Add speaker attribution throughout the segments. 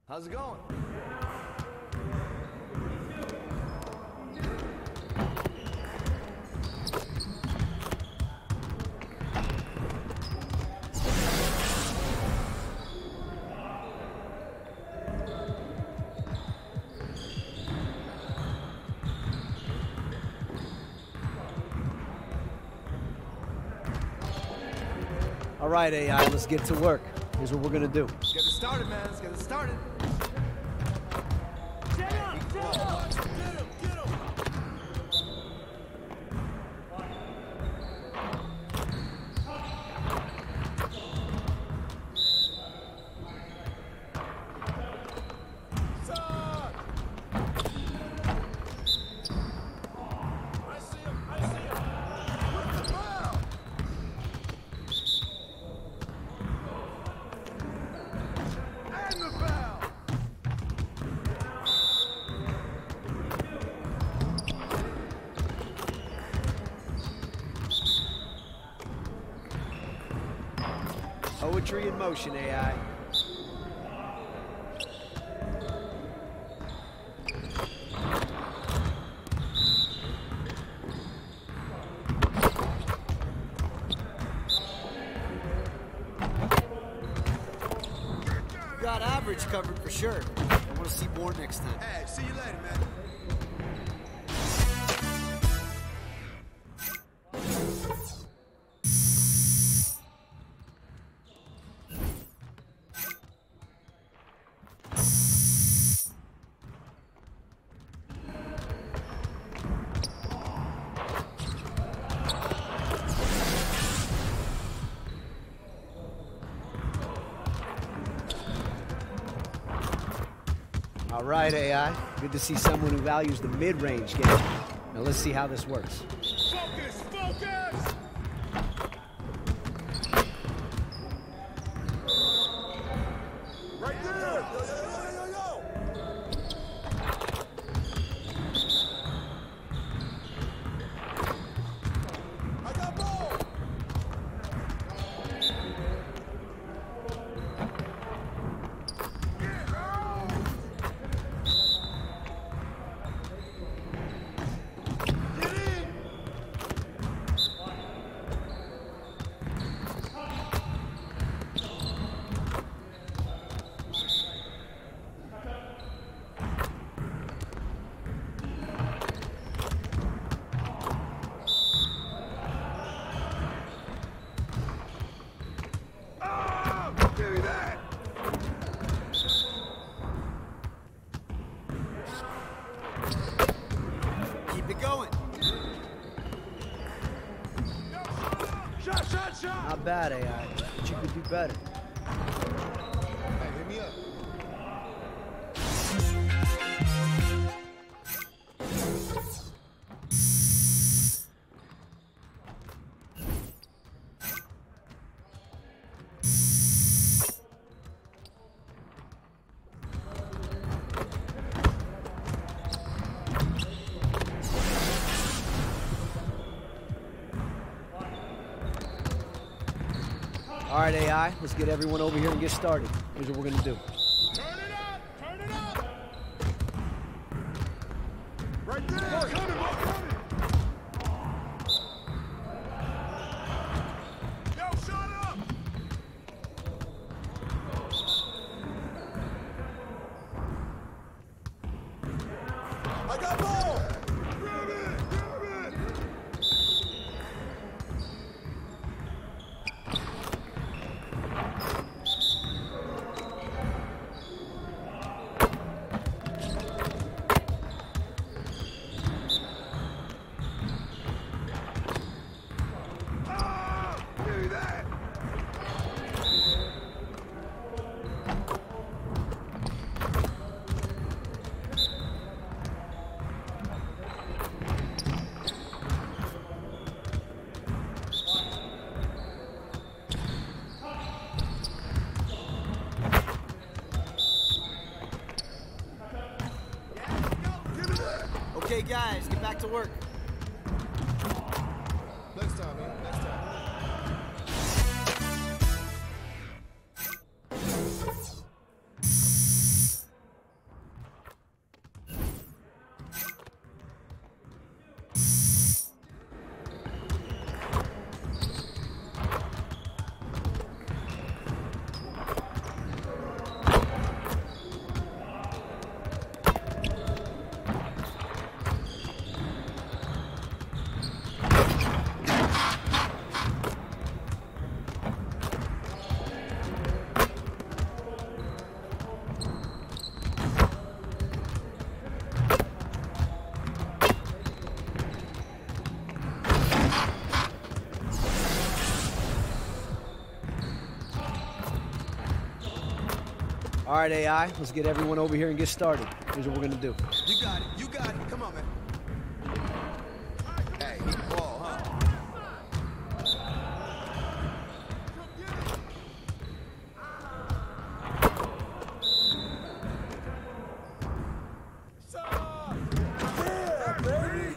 Speaker 1: How's it going?
Speaker 2: All right, AI, let's get to work. Here's what we're gonna do.
Speaker 1: Let's get it started, man. Let's get it started.
Speaker 3: Get him! Get him! Get him! Son! I see him! I see him! With the foul! And the foul!
Speaker 2: Poetry in motion, AI. Got average covered for sure. I want to see more next time.
Speaker 1: Hey, see you later, man.
Speaker 2: All right, AI. Good to see someone who values the mid-range game. Now let's see how this works.
Speaker 3: Focus! Focus!
Speaker 1: Right there! Yo, yo, yo, yo, yo! I got ball! Get in! Ah! Give me that!
Speaker 2: Keep it going.
Speaker 1: Shot, shot, shot!
Speaker 2: Not bad, AI. But you could do better.
Speaker 1: Hey, hit me up.
Speaker 2: All right, AI. Let's get everyone over here and get started. Here's what we're gonna do.
Speaker 3: Turn it up! Turn it up!
Speaker 1: Right there! Ball coming, ball coming!
Speaker 3: Yo, shut up!
Speaker 1: I got ball! Grab it! Grab it! Ah! Give me that! Give me that!
Speaker 2: Okay, guys, get back to work.
Speaker 1: Next time, man. Next time.
Speaker 2: All right, AI, let's get everyone over here and get started. Here's what we're going to do.
Speaker 1: You got it. You got it. Come on, man. Hey, ball, huh? Yeah, baby.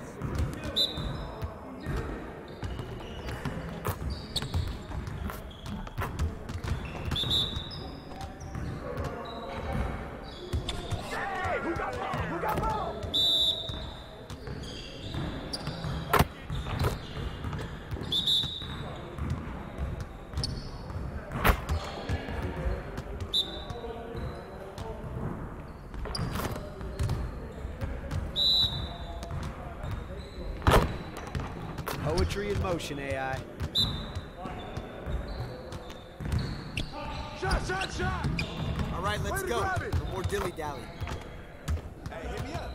Speaker 2: Poetry in motion, AI.
Speaker 1: Shot!
Speaker 4: All right, let's
Speaker 1: Way to
Speaker 4: go.
Speaker 1: grab it.
Speaker 4: No more dilly-dally.
Speaker 1: Hey, hit me up.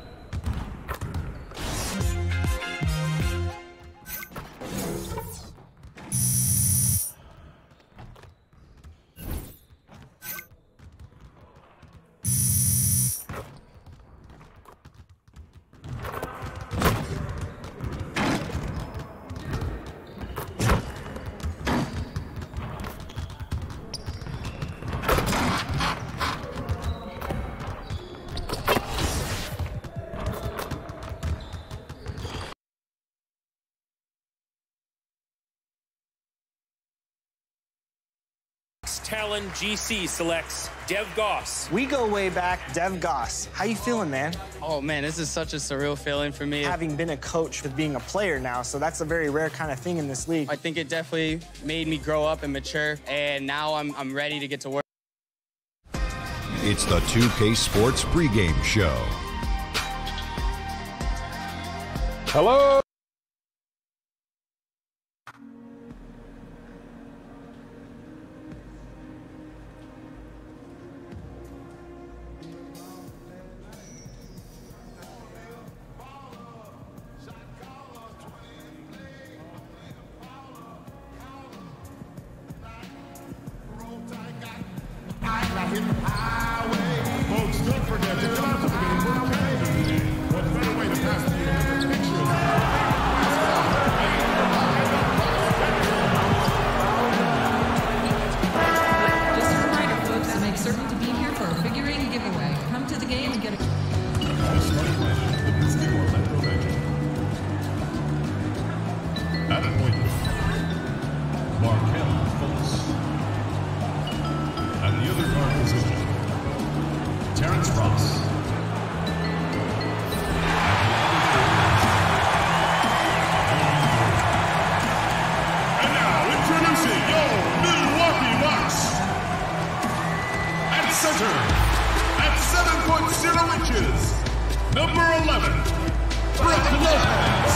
Speaker 5: Talon GC selects Dev Goss.
Speaker 6: We go way back, Dev Goss. How you feeling, man?
Speaker 7: Oh man, this is such a surreal feeling for me.
Speaker 6: Having been a coach with being a player now, so that's a very rare kind of thing in this league.
Speaker 7: I think it definitely made me grow up and mature, and now I'm ready to get to work.
Speaker 8: It's the 2K Sports pregame show.
Speaker 5: Hello.
Speaker 3: Folks, don't forget to come out to the game for okay. What better way to pass the pictures?
Speaker 9: Just a reminder, folks, to make certain to be here for a figurine giveaway. Come to the game and get a...
Speaker 3: At a point, Markel Fultz. At the other guard position, Terrence Ross. And now, introducing your Milwaukee Bucks. At center, at 7'0", number 11, Brook Lopez.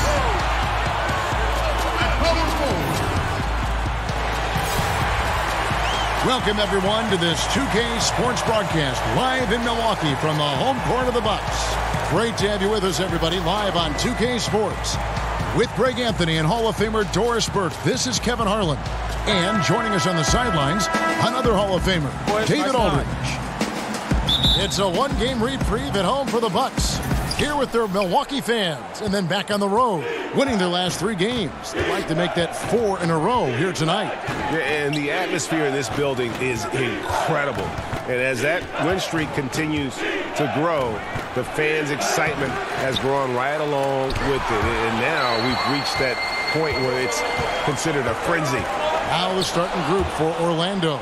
Speaker 3: At power forward,
Speaker 8: Welcome, everyone, to this 2K Sports broadcast live in Milwaukee from the home court of the Bucks. Great to have you with us, everybody, live on 2K Sports. With Greg Anthony and Hall of Famer Doris Burke, this is Kevin Harlan. And joining us on the sidelines, another Hall of Famer, David Aldridge. It's a one-game reprieve at home for the Bucks. Here with their Milwaukee fans, and then back on the road, winning their last 3 games. They'd like to make that 4 in a row here tonight.
Speaker 10: Yeah, and the atmosphere in this building is incredible. And as that win streak continues to grow, the fans' excitement has grown right along with it. And now we've reached that point where it's considered a frenzy.
Speaker 8: Now the starting group for Orlando.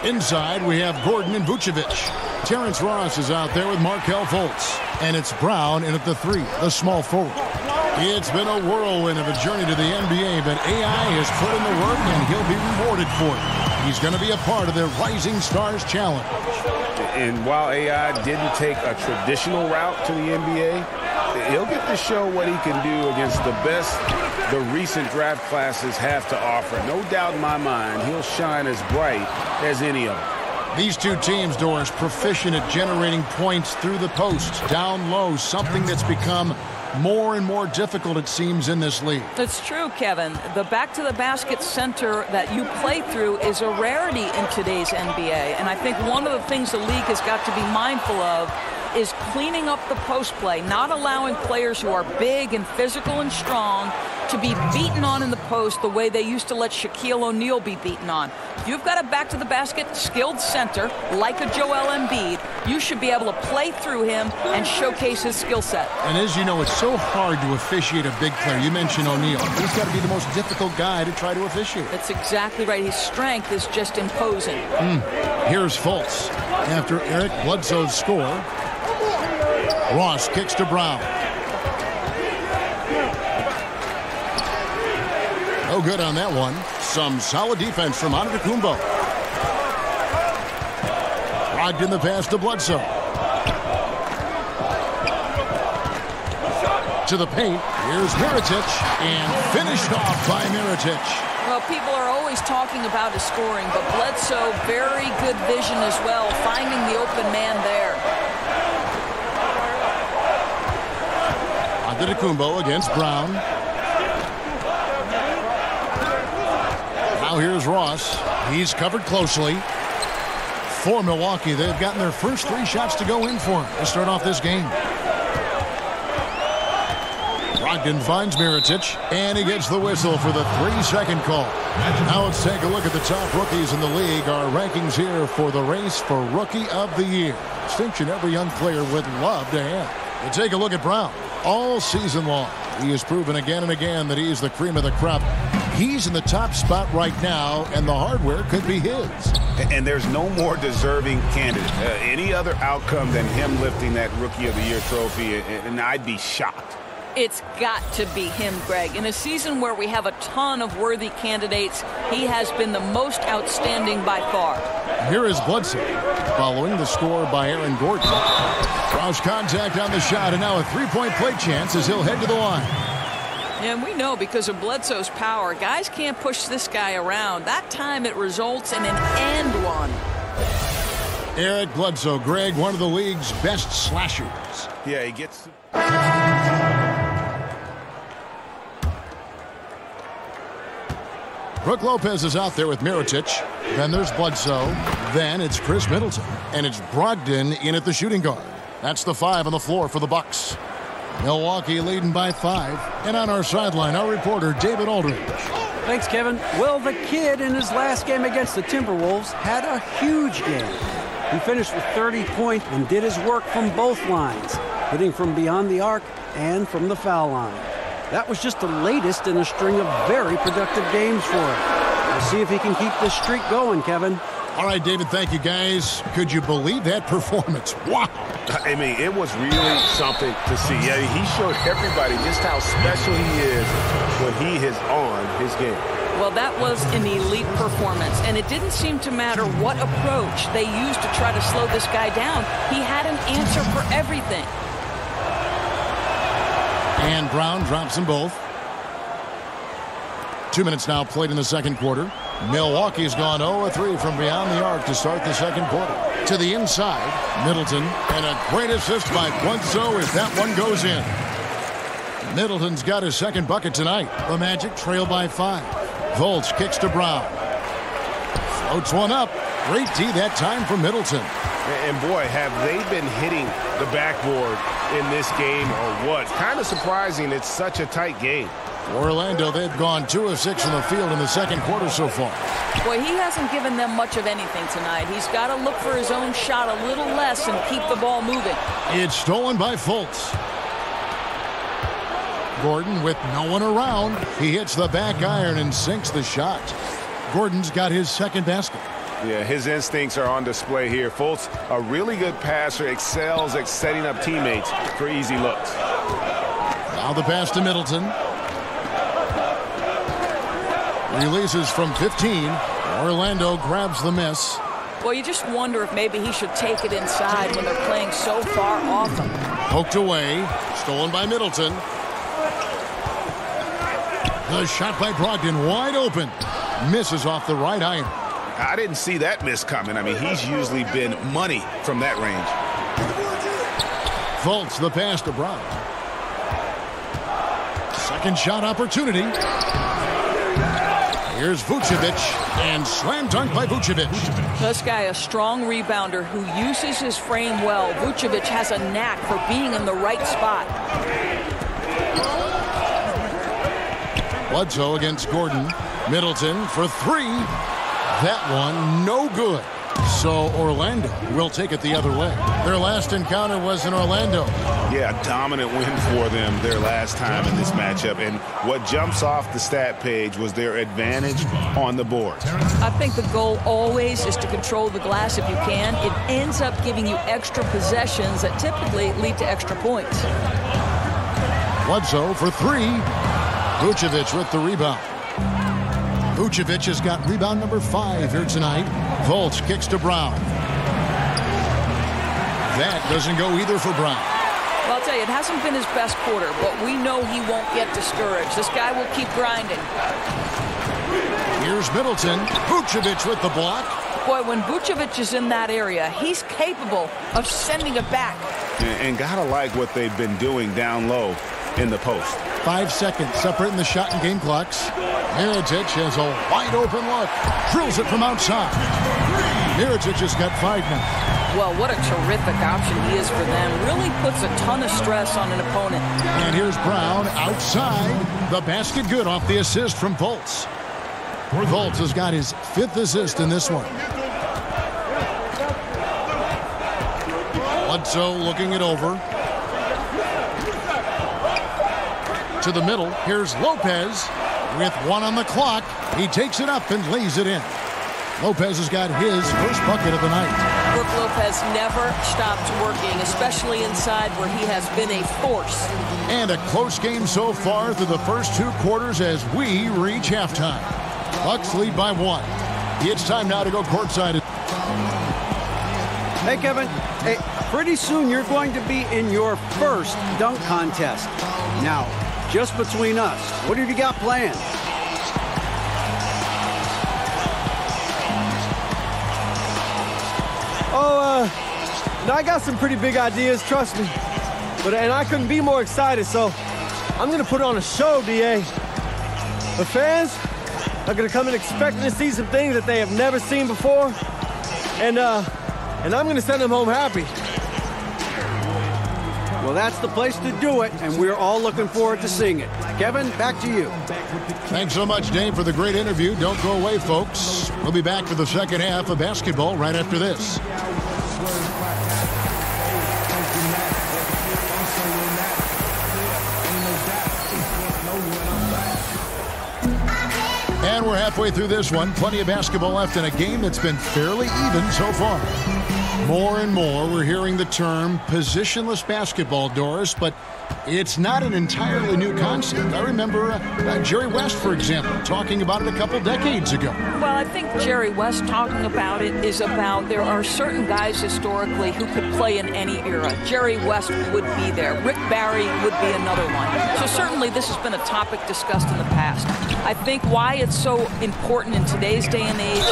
Speaker 8: Inside, we have Gordon and Vucevic. Terrence Ross is out there with Markel Fultz. And it's Brown in at the 3, the small forward. It's been a whirlwind of a journey to the NBA, but AI has put in the work, and he'll be rewarded for it. He's going to be a part of their Rising Stars Challenge.
Speaker 10: And while AI didn't take a traditional route to the NBA, he'll get to show what he can do against the best the recent draft classes have to offer. No doubt in my mind, he'll shine as bright as any of them.
Speaker 8: These two teams, Doris, proficient at generating points through the post, down low, something that's become more and more difficult, it seems, in this league.
Speaker 4: That's true, Kevin. The back-to-the-basket center that you play through is a rarity in today's NBA. And I think one of the things the league has got to be mindful of is cleaning up the post play, not allowing players who are big and physical and strong to be beaten on in the post the way they used to let Shaquille O'Neal be beaten on. If you've got a back-to-the-basket skilled center like a Joel Embiid, you should be able to play through him and showcase his skill set.
Speaker 8: And as you know, it's so hard to officiate a big player. You mentioned O'Neal. He's got to be the most difficult guy to try to officiate.
Speaker 4: That's exactly right. His strength is just imposing.
Speaker 8: Here's Fultz. After Eric Bledsoe's score, Ross kicks to Brown. No good on that one. Some solid defense from Antetokounmpo. Brogdon the pass to Bledsoe. To the paint. Here's Mirotic. And finished off by Mirotic.
Speaker 4: Well, people are always talking about his scoring, but Bledsoe, very good vision as well, finding the open man there.
Speaker 8: Antetokounmpo against Brown. Now here's Ross. He's covered closely. For Milwaukee, they've gotten their first 3 shots to go in for him to start off this game. Brogdon finds Mirotic, and he gets the whistle for the 3-second call. Now let's take a look at the top rookies in the league. Our rankings here for the race for Rookie of the Year. Distinction every young player would love to have. We'll take a look at Brown. All season long, he has proven again and again that he is the cream of the crop. He's in the top spot right now, and the hardware could be his.
Speaker 11: And there's no more deserving candidate. Any other outcome than him lifting that Rookie of the Year trophy, and I'd be shocked.
Speaker 4: It's got to be him, Greg. In a season where we have a ton of worthy candidates, he has been the most outstanding by far.
Speaker 8: Here is Bledsoe, following the score by Aaron Gordon. Cross contact on the shot, and now a 3-point play chance as he'll head to the line.
Speaker 4: And we know because of Bledsoe's power, guys can't push this guy around. That time it results in an and one.
Speaker 8: Eric Bledsoe, Greg, one of the league's best slashers.
Speaker 11: Yeah, he gets...
Speaker 8: Brook Lopez is out there with Mirotic. Then there's Bledsoe. Then it's Chris Middleton. And it's Brogdon in at the shooting guard. That's the 5 on the floor for the Bucks. Milwaukee leading by 5. And on our sideline, our reporter, David Aldridge.
Speaker 12: Thanks, Kevin. Well, the kid in his last game against the Timberwolves had a huge game. He finished with 30 points and did his work from both lines, hitting from beyond the arc and from the foul line. That was just the latest in a string of very productive games for him. We'll see if he can keep this streak going, Kevin.
Speaker 8: All right, David, thank you, guys. Could you believe that performance? Wow.
Speaker 10: I mean, it was really something to see. Yeah, he showed everybody just how special he is when he is on his game.
Speaker 4: Well, that was an elite performance, and it didn't seem to matter what approach they used to try to slow this guy down. He had an answer for everything.
Speaker 8: And Brown drops them both. 2 minutes now played in the second quarter. Milwaukee's gone 0-3 from beyond the arc to start the second quarter. To the inside, Middleton, and a great assist by Bledsoe as that one goes in. Middleton's got his second bucket tonight. The Magic trail by 5. Fultz kicks to Brown. Floats one up. Great D that time for Middleton.
Speaker 10: And boy, have they been hitting the backboard in this game or what? Kind of surprising it's such a tight game.
Speaker 8: Orlando, they've gone 2 of 6 in the field in the second quarter so far.
Speaker 4: Boy, he hasn't given them much of anything tonight. He's got to look for his own shot a little less and keep the ball moving.
Speaker 8: It's stolen by Fultz. Gordon with no one around. He hits the back iron and sinks the shot. Gordon's got his second basket.
Speaker 10: Yeah, his instincts are on display here. Fultz, a really good passer, excels at setting up teammates for easy looks.
Speaker 8: Now the pass to Middleton. Releases from 15. Orlando grabs the miss.
Speaker 4: Well, you just wonder if maybe he should take it inside when they're playing so far off him.
Speaker 8: Poked away. Stolen by Middleton. The shot by Brogdon wide open. Misses off the right iron.
Speaker 11: I didn't see that miss coming. I mean, he's usually been money from that range.
Speaker 8: Fultz, the pass to Brown. Second shot opportunity. Here's Vucevic, and slam dunk by Vucevic.
Speaker 4: This guy, a strong rebounder who uses his frame well. Vucevic has a knack for being in the right spot.
Speaker 8: Bledsoe against Gordon. Middleton for three. That one no good. So Orlando will take it the other way. Their last encounter was in Orlando.
Speaker 11: Yeah, a dominant win for them their last time in this matchup. And what jumps off the stat page was their advantage on the board.
Speaker 4: I think the goal always is to control the glass if you can. It ends up giving you extra possessions that typically lead to extra points.
Speaker 8: Bledsoe for three. Vucevic with the rebound. Vucevic has got rebound number 5 here tonight. Fultz kicks to Brown. That doesn't go either for Brown.
Speaker 4: Well, I'll tell you, it hasn't been his best quarter, but we know he won't get discouraged. This guy will keep grinding.
Speaker 8: Here's Middleton. Vucevic with the block.
Speaker 4: Boy, when Vucevic is in that area, he's capable of sending it back.
Speaker 11: And gotta like what they've been doing down low in the post.
Speaker 8: 5 seconds separating the shot and game clocks. Mirotic has a wide open look. Drills it from outside. Mirotic has got 5 now.
Speaker 4: Well, what a terrific option he is for them. Really puts a ton of stress on an opponent.
Speaker 8: And here's Brown outside. The basket good off the assist from Fultz. Fultz has got his 5th assist in this one. Bledsoe looking it over. To the middle. Here's Lopez with 1 on the clock. He takes it up and lays it in. Lopez has got his first bucket of the night.
Speaker 4: Brook Lopez never stops working, especially inside where he has been a force.
Speaker 8: And a close game so far through the first 2 quarters as we reach halftime. Bucks lead by 1. It's time now to go courtside.
Speaker 12: Hey, Kevin. Hey, pretty soon you're going to be in your first dunk contest. Now, just between us, what have you got planned?
Speaker 13: I got some pretty big ideas, trust me. And I couldn't be more excited, so I'm gonna put on a show, DA. The fans are gonna come in expecting to see some things that they have never seen before. And I'm gonna send them home happy.
Speaker 12: Well, that's the place to do it, and we're all looking forward to seeing it. Kevin, back to you.
Speaker 8: Thanks so much, Dave, for the great interview. Don't go away, folks. We'll be back for the second half of basketball right after this. And we're halfway through this one. Plenty of basketball left in a game that's been fairly even so far. More and more, we're hearing the term positionless basketball, Doris, but it's not an entirely new concept. I remember Jerry West, for example, talking about it a couple decades ago.
Speaker 4: Well, I think Jerry West talking about it is about there are certain guys historically who could play in any era. Jerry West would be there. Rick Barry would be another one. So certainly this has been a topic discussed in the past. I think why it's so important in today's day and age,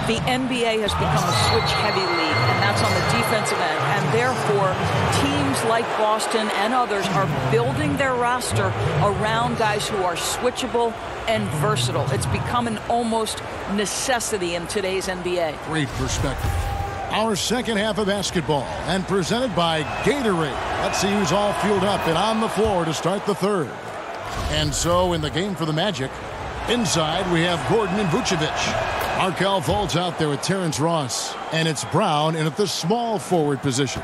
Speaker 4: the NBA has become a switch-heavy league, and that's on the defensive end. And therefore, teams like Boston and others are building their roster around guys who are switchable and versatile. It's become an almost necessity in today's NBA.
Speaker 8: Great perspective. Our second half of basketball, and presented by Gatorade. Let's see who's all fueled up and on the floor to start the third. And so in the game for the Magic, inside we have Gordon and Vucevic. Markelle Fultz out there with Terrence Ross. And it's Brown in at the small forward position.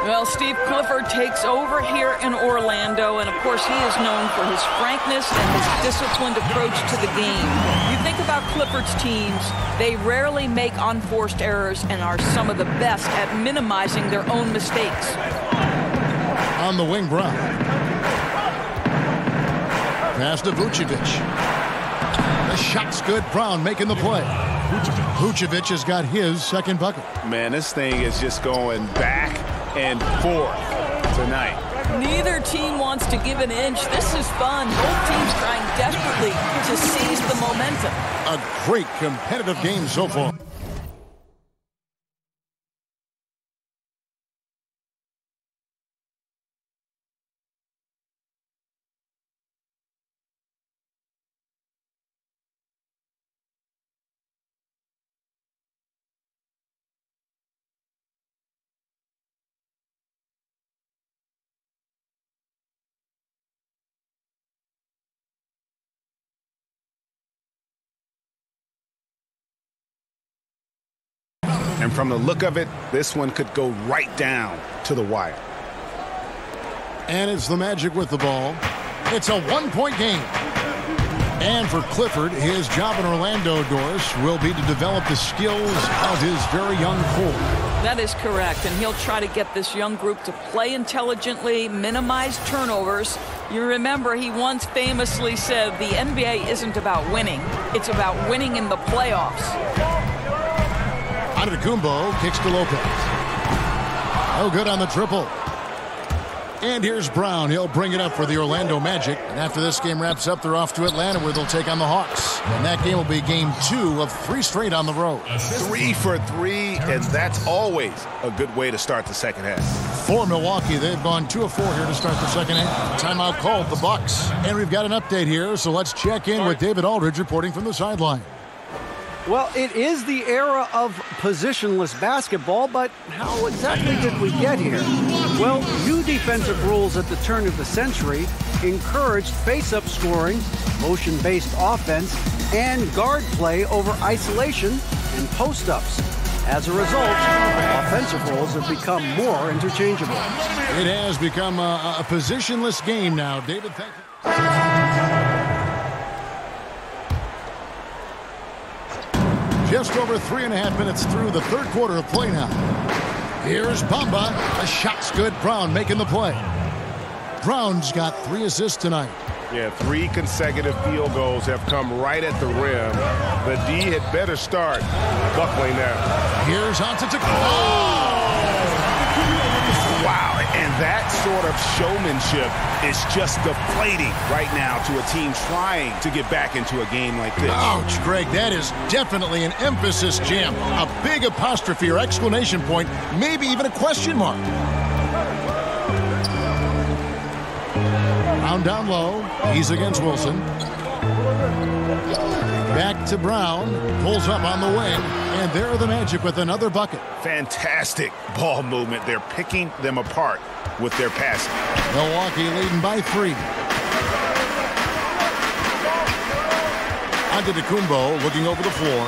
Speaker 4: Well, Steve Clifford takes over here in Orlando, and of course he is known for his frankness and his disciplined approach to the game. You think about Clifford's teams, they rarely make unforced errors and are some of the best at minimizing their own mistakes.
Speaker 8: On the wing, Brown. Pass to Vucevic. The shot's good. Brown making the play. Vucevic has got his second bucket.
Speaker 11: Man, this thing is just going back and forth tonight.
Speaker 4: Neither team wants to give an inch. This is fun. Both teams trying desperately to seize the momentum.
Speaker 8: a great competitive game so far.
Speaker 11: And from the look of it, this one could go right down to the wire.
Speaker 8: And it's the Magic with the ball. It's a one-point game. And for Clifford, his job in Orlando, Doris, will be to develop the skills of his very young core.
Speaker 4: That is correct, and he'll try to get this young group to play intelligently, minimize turnovers. You remember he once famously said the NBA isn't about winning, it's about winning in the playoffs.
Speaker 8: Antetokounmpo kicks to Lopez. Oh, good on the triple. And here's Brown. He'll bring it up for the Orlando Magic. And after this game wraps up, they're off to Atlanta where they'll take on the Hawks. And that game will be game 2 of 3 straight on the road.
Speaker 11: 3 for 3, and that's always a good way to start the second half.
Speaker 8: For Milwaukee, they've gone 2 of 4 here to start the second half. Timeout called, the Bucks. And we've got an update here, so let's check in with David Aldridge reporting from the sideline.
Speaker 12: Well, it is the era of positionless basketball, but how exactly did we get here? Well, new defensive rules at the turn of the century encouraged face-up scoring, motion-based offense, and guard play over isolation and post-ups. As a result, offensive roles have become more interchangeable.
Speaker 8: It has become a positionless game now. David, thank you. Just over 3.5 minutes through the third quarter of play now. Here's Bamba. The shot's good. Brown making the play. Brown's got 3 assists tonight.
Speaker 10: Yeah, 3 consecutive field goals have come right at the rim. The D had better start buckling now.
Speaker 8: Here's Antetokounmpo.
Speaker 11: Wow, and that sort of showmanship is just deflating right now to a team trying to get back into a game like this.
Speaker 8: Ouch, Greg, that is definitely an emphasis jam. A big apostrophe or exclamation point, maybe even a question mark. Brown down low. He's against Wilson. Back to Brown. Pulls up on the wing. And there are the Magic with another bucket.
Speaker 11: Fantastic ball movement. They're picking them apart with their passing.
Speaker 8: Milwaukee leading by 3. Antetokounmpo looking over the floor.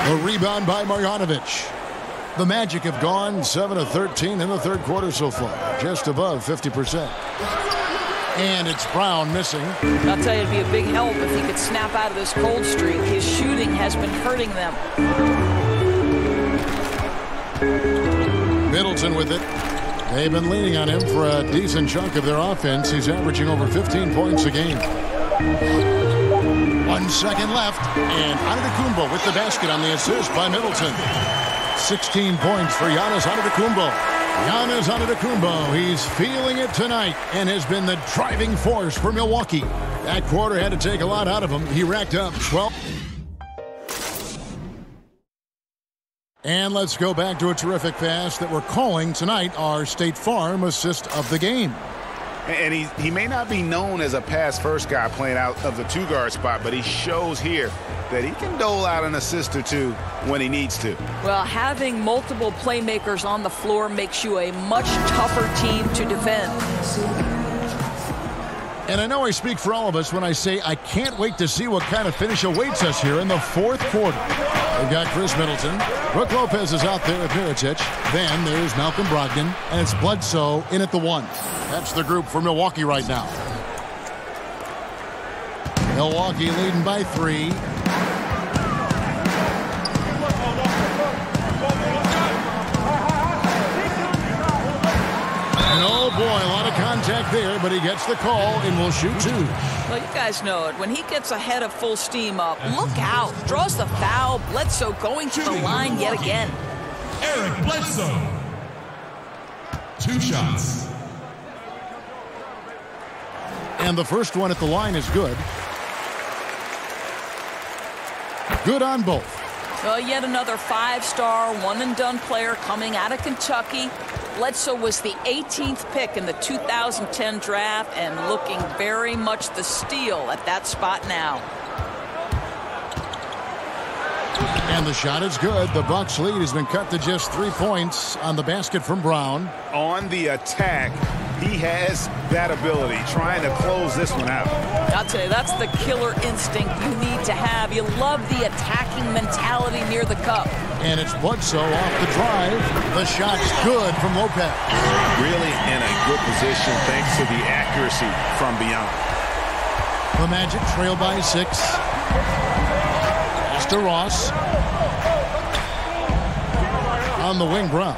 Speaker 8: The rebound by Marjanovic. The Magic have gone 7 of 13 in the third quarter so far, just above 50%. And it's Brown missing.
Speaker 4: I'll tell you, it'd be a big help if he could snap out of this cold streak. His shooting has been hurting them.
Speaker 8: Middleton with it. They've been leaning on him for a decent chunk of their offense. He's averaging over 15 points a game. 1 second left, and Antetokounmpo with the basket on the assist by Middleton. 16 points for Giannis Antetokounmpo. Giannis Antetokounmpo, he's feeling it tonight and has been the driving force for Milwaukee. That quarter had to take a lot out of him. He racked up 12. And let's go back to a terrific pass that we're calling tonight our State Farm assist of the game.
Speaker 11: And he may not be known as a pass-first guy playing out of the 2-guard spot, but he shows here that he can dole out an assist or 2 when he needs to.
Speaker 4: Well, having multiple playmakers on the floor makes you a much tougher team to defend.
Speaker 8: And I know I speak for all of us when I say I can't wait to see what kind of finish awaits us here in the fourth quarter. They've got Chris Middleton. Brook Lopez is out there with Mirotic. Then there's Malcolm Brogdon. And it's Bledsoe in at the 1. That's the group for Milwaukee right now. Milwaukee leading by 3. And oh boy, a lot of contact there, but he gets the call and will shoot 2.
Speaker 4: Well, you guys know it. When he gets ahead of full steam up, look out. Draws the foul. Bledsoe going to the line yet again.
Speaker 3: Eric Bledsoe. 2 shots.
Speaker 8: And the first one at the line is good. Good on both.
Speaker 4: Well, yet another 5-star, one-and-done player coming out of Kentucky. Bledsoe was the 18th pick in the 2010 draft and looking very much the steal at that spot now.
Speaker 8: And the shot is good. The Bucks lead has been cut to just 3 points on the basket from Brown.
Speaker 11: On the attack, he has that ability, trying to close this one out.
Speaker 4: I'll tell you, that's the killer instinct you need to have. You love the attacking mentality near the cup.
Speaker 8: And it's Bledsoe off the drive. The shot's good from Lopez.
Speaker 11: Really in a good position thanks to the accuracy from beyond.
Speaker 8: The Magic trail by 6. Pass to Ross. On the wing, Brown.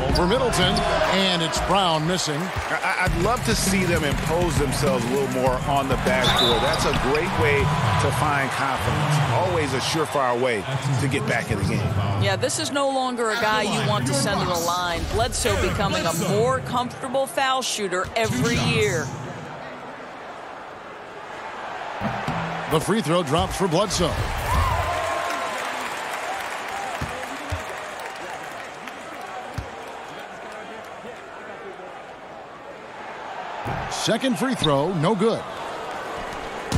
Speaker 8: Over Middleton, and it's Brown missing.
Speaker 11: I'd love to see them impose themselves a little more on the backboard. That's a great way to find confidence. Always a surefire way to get back in the game.
Speaker 4: Yeah, this is no longer a guy you want to send to the line. Bledsoe becoming a more comfortable foul shooter every year.
Speaker 8: The free throw drops for Bledsoe. Second free throw, no good.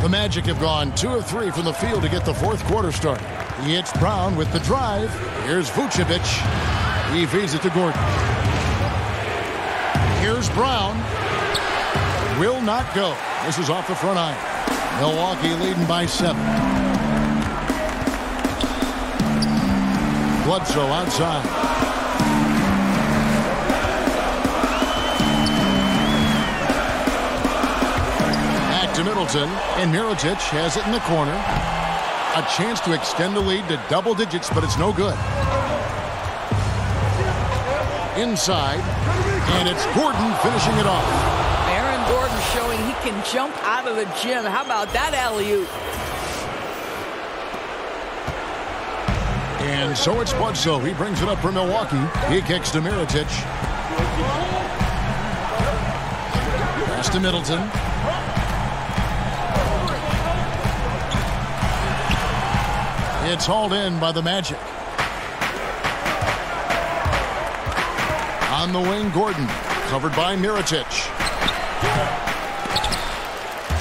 Speaker 8: The Magic have gone 2 of 3 from the field to get the fourth quarter started. It's Brown with the drive. Here's Vucevic. He feeds it to Gordon. Here's Brown. Will not go. This is off the front iron. Milwaukee leading by 7. Bledsoe outside. To Middleton, and Mirotic has it in the corner. A chance to extend the lead to double digits, but it's no good. Inside, and it's Gordon finishing it off.
Speaker 4: Aaron Gordon showing he can jump out of the gym. How about that alley-oop?
Speaker 8: And so it's Bledsoe. He brings it up for Milwaukee. He kicks to Mirotic. Pass to Middleton. It's hauled in by the Magic. On the wing, Gordon. Covered by Mirotic.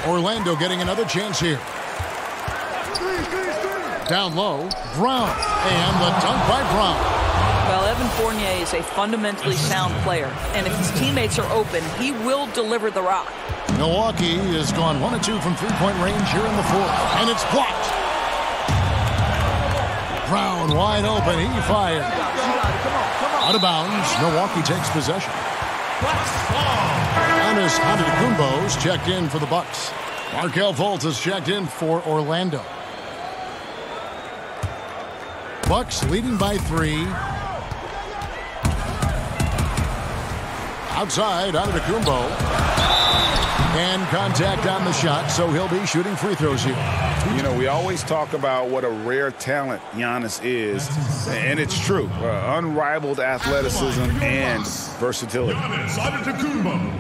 Speaker 8: Orlando getting another chance here. Down low, Brown. And the dunk by Brown.
Speaker 4: Well, Evan Fournier is a fundamentally sound player. And if his teammates are open, he will deliver the rock.
Speaker 8: Milwaukee has gone 1 of 2 from three-point range here in the fourth. And it's blocked. Brown wide open. He fired. Out of bounds. Milwaukee takes possession. Giannis Antetokounmpo's checked in for the Bucks. Markelle Fultz has checked in for Orlando. Bucks leading by 3. Outside, Antetokounmpo. And contact on the shot, so he'll be shooting free throws here.
Speaker 11: You know, we always talk about what a rare talent Giannis is, and it's true. Unrivaled athleticism and versatility.
Speaker 3: Giannis Antetokounmpo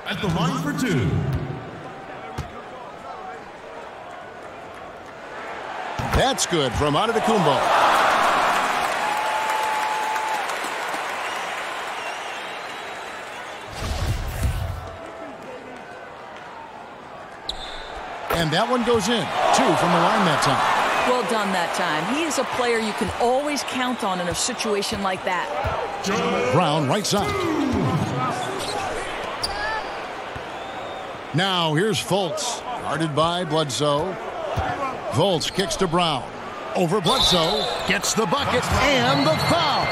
Speaker 3: at the line for 2.
Speaker 8: That's good from Antetokounmpo. And that one goes in. 2 from the line that time.
Speaker 4: Well done that time. He is a player you can always count on in a situation like that.
Speaker 8: Brown right side. Now here's Fultz. Guarded by Bledsoe. Fultz kicks to Brown. Over Bledsoe. Gets the bucket and the foul.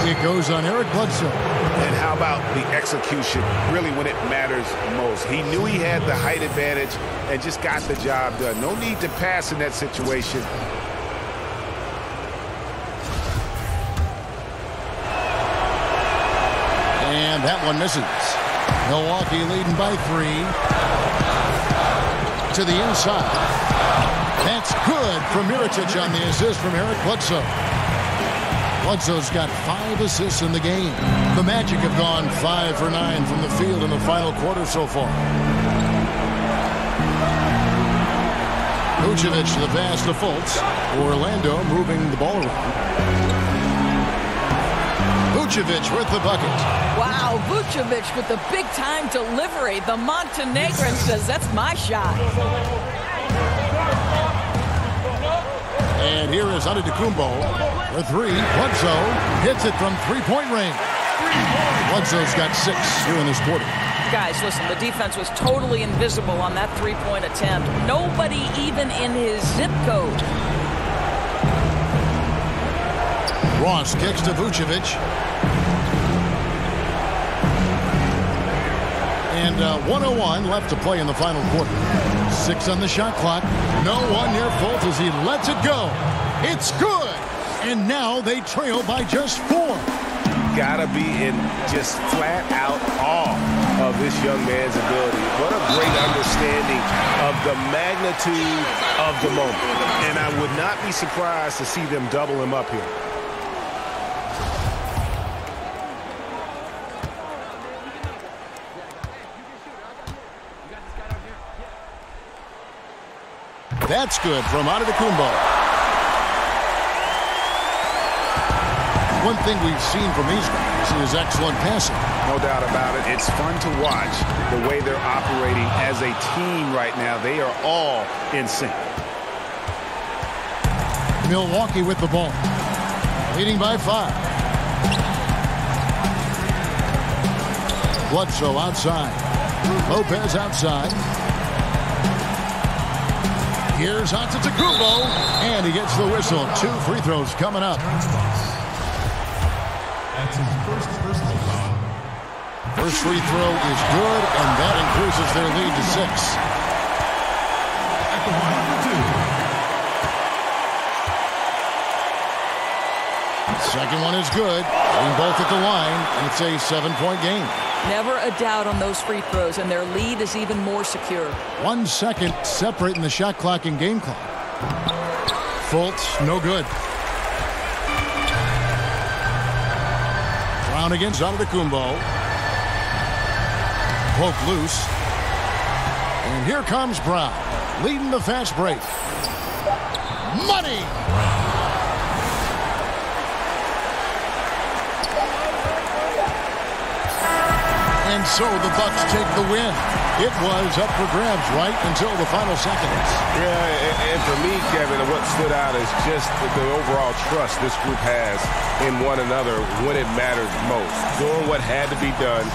Speaker 8: It goes on Eric Bledsoe.
Speaker 11: And how about the execution, really when it matters most? He knew he had the height advantage and just got the job done. No need to pass in that situation.
Speaker 8: And that one misses. Milwaukee leading by 3. To the inside. That's good from Mirotic on the assist from Eric Bledsoe. Bledsoe's got 5 assists in the game. The Magic have gone 5 for 9 from the field in the final quarter so far. Vucevic to the pass to Fultz. Orlando moving the ball around. Vucevic with the bucket.
Speaker 4: Wow, Vucevic with the big-time delivery. The Montenegrin says, that's my shot.
Speaker 8: And here is Antetokounmpo for three. Bledsoe hits it from three-point range. Bledsoe's got 6 here in this quarter.
Speaker 4: Guys, listen, the defense was totally invisible on that three-point attempt. Nobody even in his zip code.
Speaker 8: Ross kicks to Vucevic. And 1:01 left to play in the final quarter. 6 on the shot clock. No one near Fultz as he lets it go. It's good. And now they trail by just 4.
Speaker 10: Gotta be in just flat-out awe of this young man's ability. What a great understanding of the magnitude of the moment. And I would not be surprised to see them double him up here.
Speaker 8: That's good from Antetokounmpo. One thing we've seen from these guys is excellent passing.
Speaker 11: No doubt about it. It's fun to watch the way they're operating as a team right now. They are all in sync.
Speaker 8: Milwaukee with the ball. Leading by 5. Bledsoe outside. Lopez outside. Here's Antetokounmpo, and he gets the whistle. 2 free throws coming up.
Speaker 3: That's his first personal foul.
Speaker 8: First free throw is good, and that increases their lead to 6.
Speaker 3: At the line for 2.
Speaker 8: Second one is good. Getting both at the line, and it's a 7-point game.
Speaker 4: Never a doubt on those free throws, and their lead is even more secure.
Speaker 8: 1 second separating the shot clock and game clock. Fultz, no good. Brown against Antetokounmpo. Poke loose. And here comes Brown, leading the fast break. Money! And so the Bucks take the win. It was up for grabs right until the final seconds.
Speaker 10: Yeah, and for me, Kevin, what stood out is just the overall trust this group has in one another when it matters most. Doing what had to be done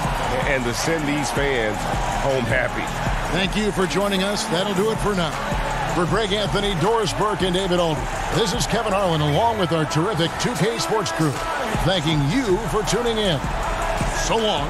Speaker 10: and to send these fans home happy.
Speaker 8: Thank you for joining us. That'll do it for now. For Greg Anthony, Doris Burke, and David Aldridge, this is Kevin Harlan along with our terrific 2K Sports crew, thanking you for tuning in. So long.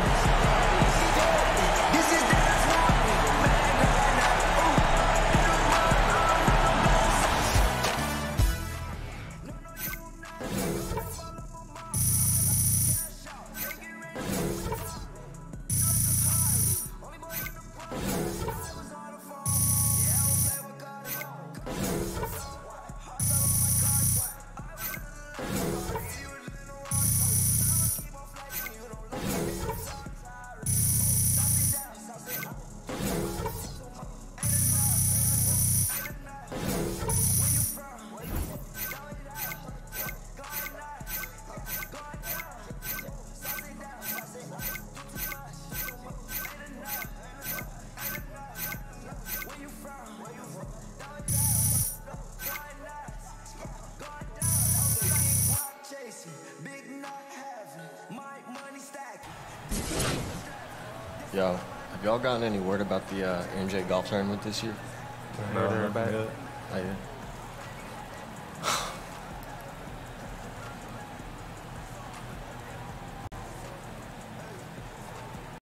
Speaker 14: Yo, have y'all gotten any word about the MJ golf tournament this year?
Speaker 15: Heard about it.
Speaker 14: Oh, yeah.